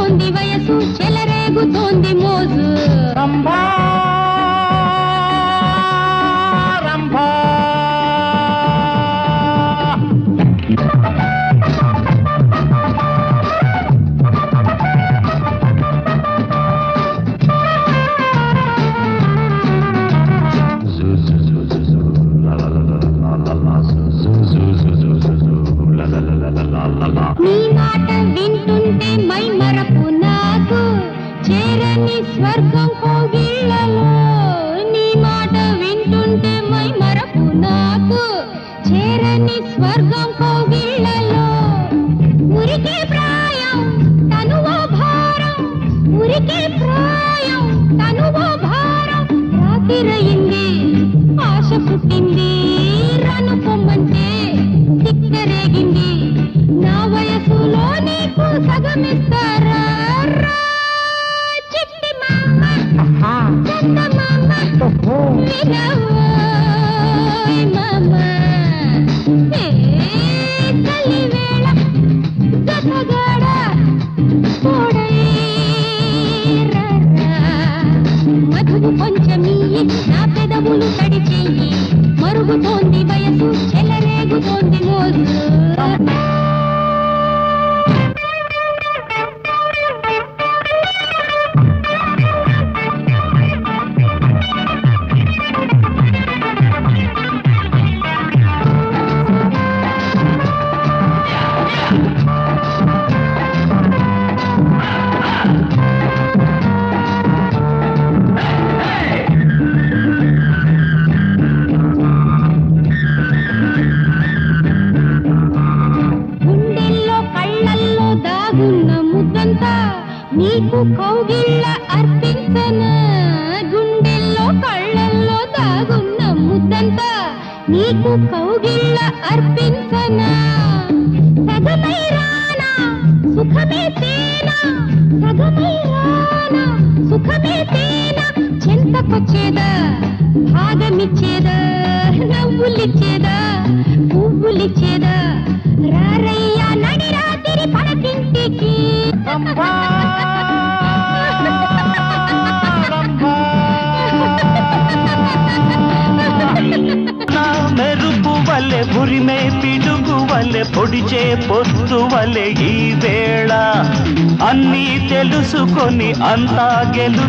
మరుగుతోంది వయసు చెలరేగుతోంది మోజు రంభా రంభా నీ మాట వింటుంటే మై మరపు నాకు చేరని స్వర్గం కోగిళ్ళలో నీ మాట వింటుంటే మై మరపు నాకు చేరని స్వర్గం కోగిళ్ళలో ఉరికే ప్రాయం తనువో భారం ఉరికే ప్రాయం తనువో భారం రాతిరయింది ఆశ పుట్టింది రను పొమ్మంటే తిక్కరేగింది నా వయసులో నీకు సగమిస్తారా చిట్టి మామ చంద మామ వినవోయ్ మామ చలి వేళ జతగాడ తోడై మధువు కొంచెమీ నా పెదవులు తడి చెయ్యి మరుగుతోంది వయసు చెలరేగుతోంది మోజు నీకు కౌగిళ్ళ అర్పించనా గుండెల్లో కళ్ళల్లో దాగున్న ముద్దంతా నీకు కౌగిళ్ళ అర్పించనా సగమై రానా సుఖమే తేనా సగమై రానా సుఖమే తేనా చెంతకొచ్చేదా భాగమిచ్చేదా నవ్వులిచ్చేదా పువ్వులిచ్చేదా రారయ్యా నడి రాత్రి పడకింటికి మెరుపు వల్లే బురిమే పిడుగు వల్లే పొడిచే పొత్తు వల్లే ఈ వేళ అన్నీ తెలుసుకొని అంతా గెలు